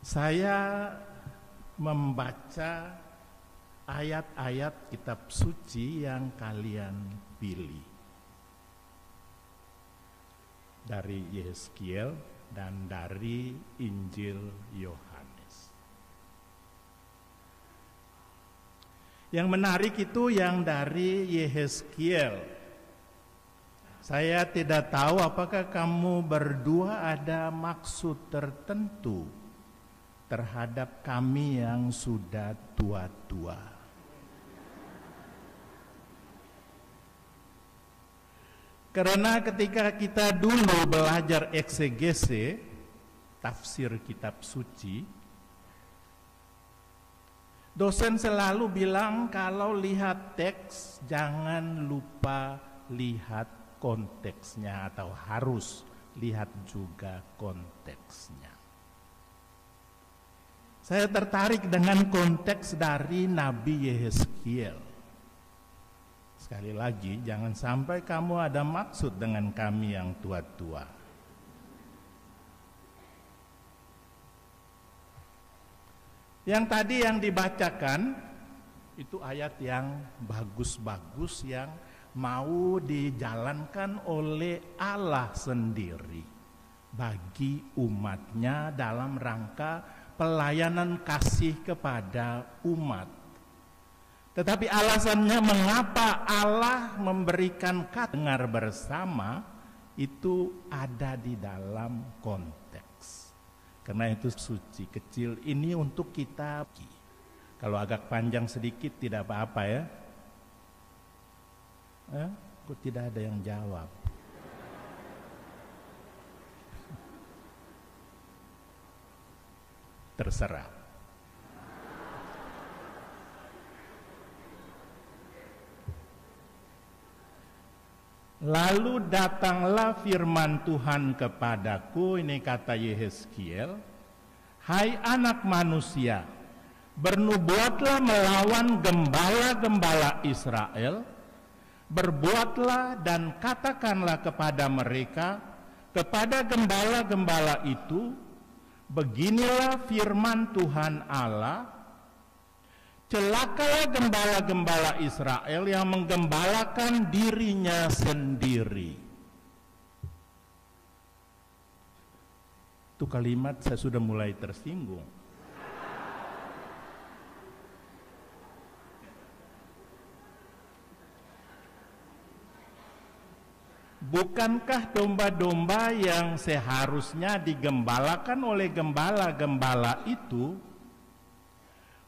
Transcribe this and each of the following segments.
Saya membaca ayat-ayat kitab suci yang kalian pilih dari Yeskiel dan dari Injil Yohanes. Yang menarik itu yang dari Yeskiel. Saya tidak tahu apakah kamu berdua ada maksud tertentu terhadap kami yang sudah tua-tua. Karena ketika kita dulu belajar eksegese, tafsir kitab suci, dosen selalu bilang kalau lihat teks jangan lupa lihat konteksnya, atau harus lihat juga konteksnya. Saya tertarik dengan konteks dari Nabi Yeskiel. Sekali lagi, jangan sampai kamu ada maksud dengan kami yang tua-tua. Yang tadi yang dibacakan itu ayat yang bagus-bagus yang mau dijalankan oleh Allah sendiri bagi umatnya dalam rangka pelayanan kasih kepada umat. Tetapi alasannya mengapa Allah memberikan kata dengar bersama itu ada di dalam konteks. Karena itu suci kecil ini untuk kita. Kalau agak panjang sedikit tidak apa-apa ya. Kok tidak ada yang jawab? Terserah. Lalu datanglah firman Tuhan kepadaku, ini kata Yeskiel, hai anak manusia, bernubuatlah melawan gembala-gembala Israel, berbuatlah dan katakanlah kepada mereka, kepada gembala-gembala itu, beginilah firman Tuhan Allah, celakalah gembala-gembala Israel yang menggembalakan dirinya sendiri. Itu kalimat saya sudah mulai tersinggung. Bukankah domba-domba yang seharusnya digembalakan oleh gembala-gembala itu,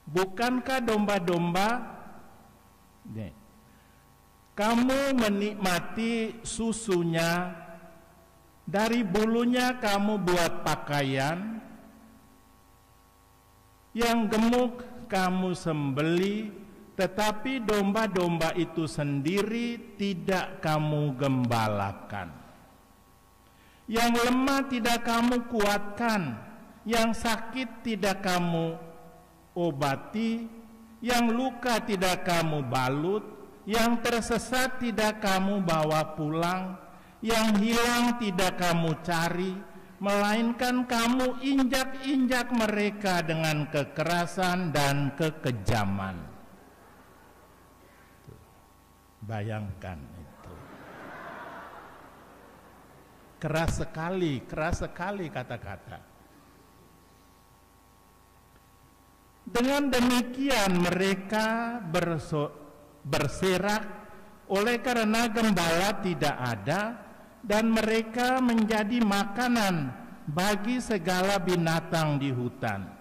bukankah domba-domba kamu menikmati susunya, dari bulunya kamu buat pakaian, yang gemuk kamu sembeli, tetapi domba-domba itu sendiri tidak kamu gembalakan. Yang lemah tidak kamu kuatkan, yang sakit tidak kamu obati, yang luka tidak kamu balut, yang tersesat tidak kamu bawa pulang, yang hilang tidak kamu cari, melainkan kamu injak-injak mereka dengan kekerasan dan kekejaman. Bayangkan itu. Keras sekali kata-kata. Dengan demikian mereka berserak oleh karena gembala tidak ada, dan mereka menjadi makanan bagi segala binatang di hutan.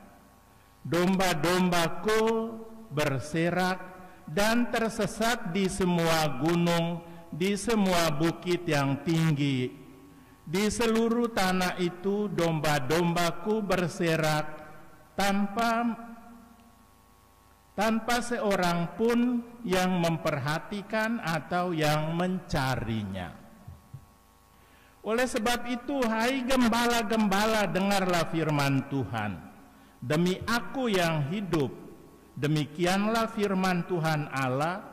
Domba-dombaku berserak dan tersesat di semua gunung, di semua bukit yang tinggi. Di seluruh tanah itu domba-dombaku berserak tanpa seorang pun yang memperhatikan atau yang mencarinya. Oleh sebab itu, hai gembala-gembala, dengarlah firman Tuhan. Demi aku yang hidup, demikianlah firman Tuhan Allah,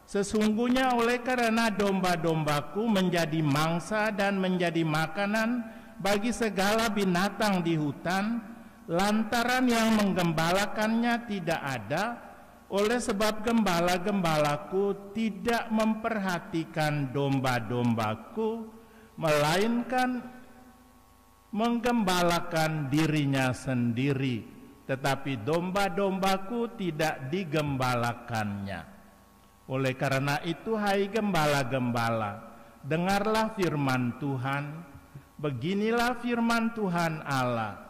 sesungguhnya oleh karena domba-dombaku menjadi mangsa dan menjadi makanan bagi segala binatang di hutan, lantaran yang menggembalakannya tidak ada, oleh sebab gembala-gembalaku tidak memperhatikan domba-dombaku, melainkan menggembalakan dirinya sendiri, tetapi domba-dombaku tidak digembalakannya. Oleh karena itu, hai gembala-gembala, dengarlah firman Tuhan. Beginilah firman Tuhan Allah: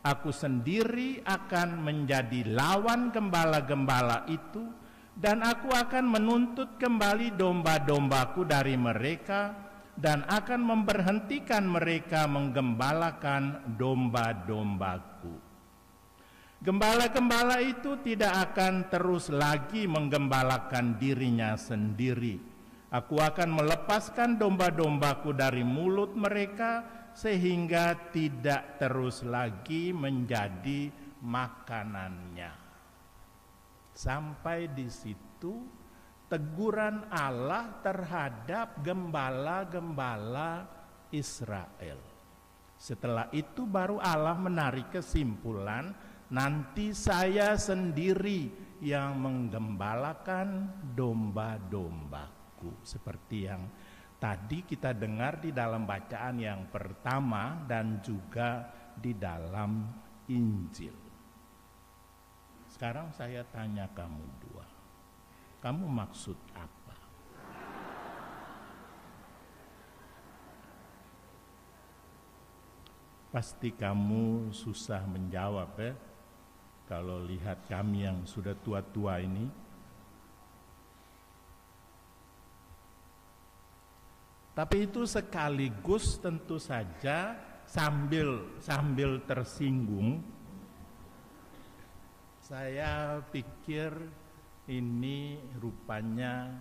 Aku sendiri akan menjadi lawan gembala-gembala itu, dan aku akan menuntut kembali domba-dombaku dari mereka, dan akan memberhentikan mereka menggembalakan domba-dombaku. Gembala-gembala itu tidak akan terus lagi menggembalakan dirinya sendiri. Aku akan melepaskan domba-dombaku dari mulut mereka, sehingga tidak terus lagi menjadi makanannya. Sampai di situ teguran Allah terhadap gembala-gembala Israel. Setelah itu baru Allah menarik kesimpulan, nanti saya sendiri yang menggembalakan domba-dombaku. Seperti yang tadi kita dengar di dalam bacaan yang pertama dan juga di dalam Injil. Sekarang saya tanya kamu dua, kamu maksud apa? Pasti kamu susah menjawab ya, kalau lihat kami yang sudah tua-tua ini. Tapi itu sekaligus tentu saja sambil tersinggung. Saya pikir ini rupanya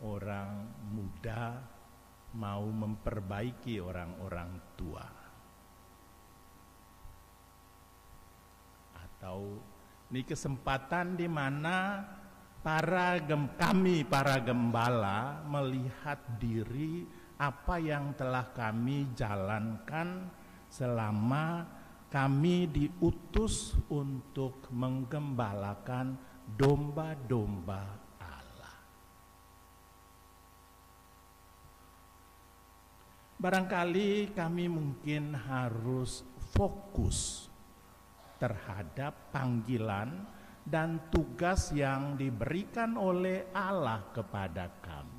orang muda mau memperbaiki orang-orang tua. Atau ini kesempatan di mana kami para gembala melihat diri apa yang telah kami jalankan selama kami diutus untuk menggembalakan domba-domba Allah. Barangkali kami mungkin harus fokus terhadap panggilan dan tugas yang diberikan oleh Allah kepada kami.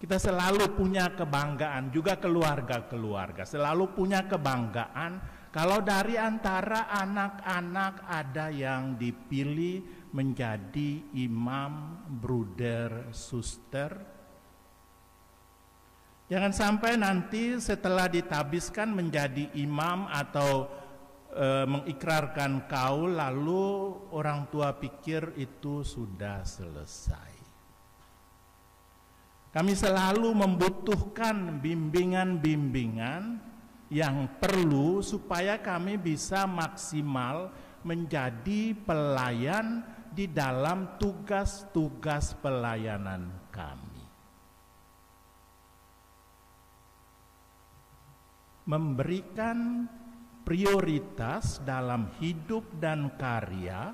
Kita selalu punya kebanggaan, juga keluarga-keluarga selalu punya kebanggaan kalau dari antara anak-anak ada yang dipilih menjadi imam, bruder, suster. Jangan sampai nanti setelah ditabiskan menjadi imam atau mengikrarkan kaul, lalu orang tua pikir itu sudah selesai. Kami selalu membutuhkan bimbingan-bimbingan yang perlu supaya kami bisa maksimal menjadi pelayan di dalam tugas-tugas pelayanan kami. Memberikan prioritas dalam hidup dan karya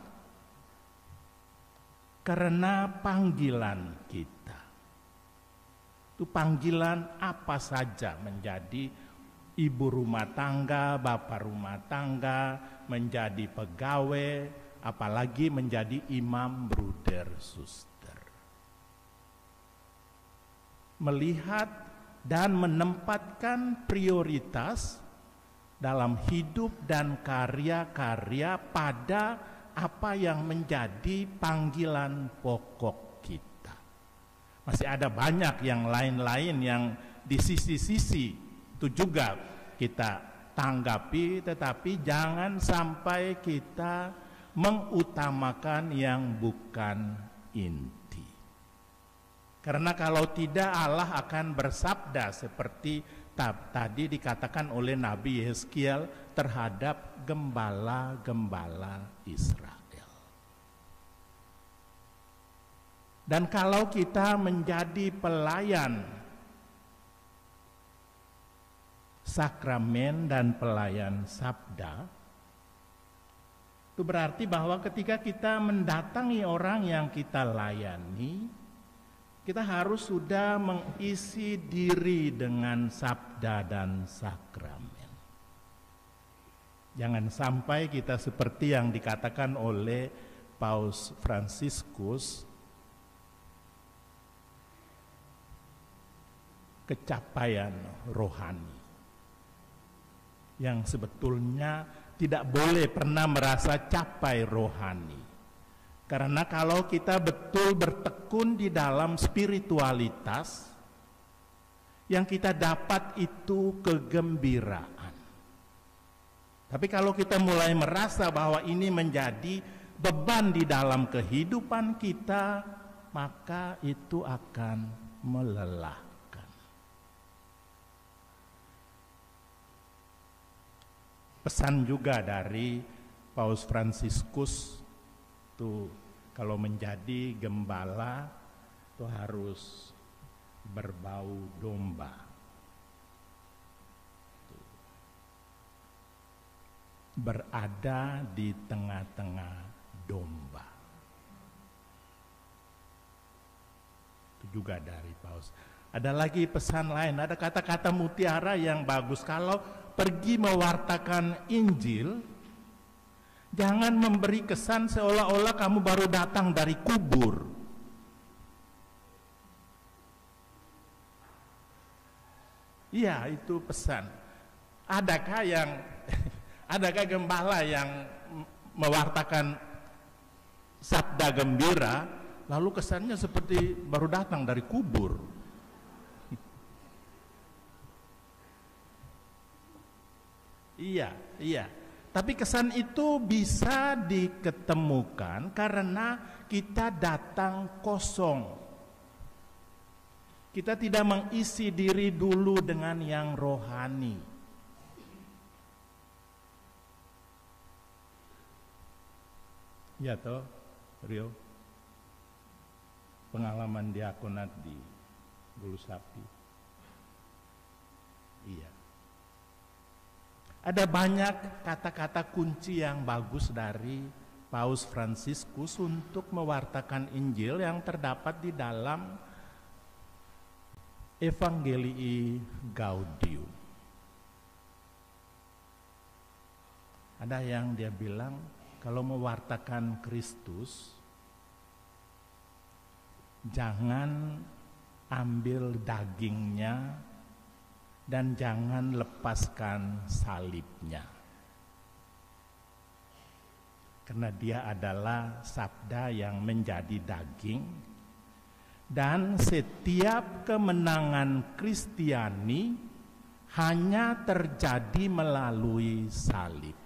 karena panggilan kita. Itu panggilan apa saja, menjadi ibu rumah tangga, bapak rumah tangga, menjadi pegawai, apalagi menjadi imam, bruder, suster. Melihat dan menempatkan prioritas dalam hidup dan karya-karya pada apa yang menjadi panggilan pokok kita. Masih ada banyak yang lain-lain yang di sisi-sisi itu juga kita tanggapi, tetapi jangan sampai kita mengutamakan yang bukan inti. Karena kalau tidak, Allah akan bersabda seperti tadi dikatakan oleh Nabi Yeskiel terhadap gembala-gembala Israel. Dan kalau kita menjadi pelayan sakramen dan pelayan sabda, itu berarti bahwa ketika kita mendatangi orang yang kita layani, kita harus sudah mengisi diri dengan sabda dan sakramen. Jangan sampai kita seperti yang dikatakan oleh Paus Fransiskus, kecapaian rohani, yang sebetulnya tidak boleh pernah merasa capai rohani. Karena kalau kita betul bertekun di dalam spiritualitas, yang kita dapat itu kegembiraan. Tapi kalau kita mulai merasa bahwa ini menjadi beban di dalam kehidupan kita, maka itu akan melelahkan. Pesan juga dari Paus Fransiskus tuh, kalau menjadi gembala itu harus berbau domba. Berada di tengah-tengah domba. Itu juga dari Paus. Ada lagi pesan lain, ada kata-kata mutiara yang bagus. Kalau pergi mewartakan Injil, jangan memberi kesan seolah-olah kamu baru datang dari kubur. Iya, itu pesan. Adakah gembala yang mewartakan sabda gembira, lalu kesannya seperti baru datang dari kubur? Iya. Tapi kesan itu bisa diketemukan karena kita datang kosong. Kita tidak mengisi diri dulu dengan yang rohani. Ya toh, Rio. Pengalaman diakonat di Bulu Sapi. Iya. Ada banyak kata-kata kunci yang bagus dari Paus Fransiskus untuk mewartakan Injil yang terdapat di dalam Evangelii Gaudium. Ada yang dia bilang, kalau mewartakan Kristus, jangan ambil dagingnya dan jangan lepaskan salibnya. Karena dia adalah sabda yang menjadi daging, dan setiap kemenangan Kristiani hanya terjadi melalui salib.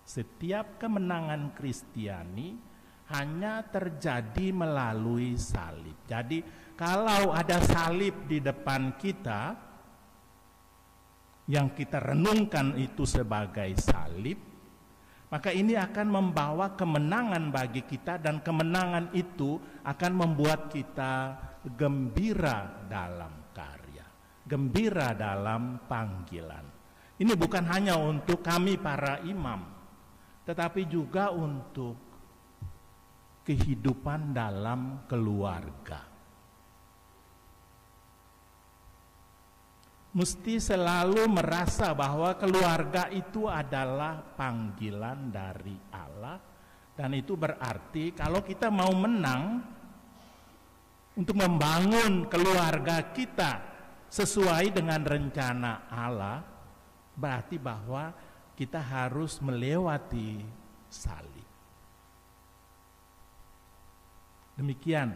Setiap kemenangan Kristiani hanya terjadi melalui salib. Jadi kalau ada salib di depan kita, yang kita renungkan itu sebagai salib, maka ini akan membawa kemenangan bagi kita, dan kemenangan itu akan membuat kita gembira dalam karya, gembira dalam panggilan. Ini bukan hanya untuk kami para imam, tetapi juga untuk kehidupan dalam keluarga. Mesti selalu merasa bahwa keluarga itu adalah panggilan dari Allah, dan itu berarti kalau kita mau menang untuk membangun keluarga kita sesuai dengan rencana Allah, berarti bahwa kita harus melewati salib. Demikian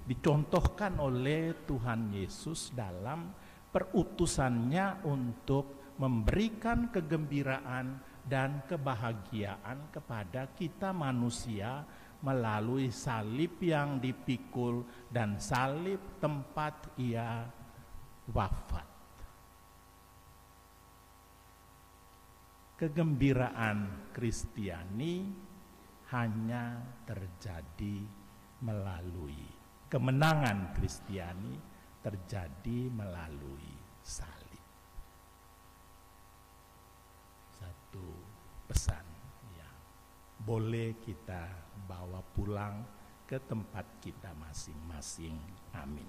dicontohkan oleh Tuhan Yesus dalam perutusannya untuk memberikan kegembiraan dan kebahagiaan kepada kita manusia melalui salib yang dipikul dan salib tempat ia wafat. Kegembiraan Kristiani hanya terjadi melalui kemenangan Kristiani terjadi melalui salib. satu pesan yang boleh kita bawa pulang ke tempat kita masing-masing. Amin.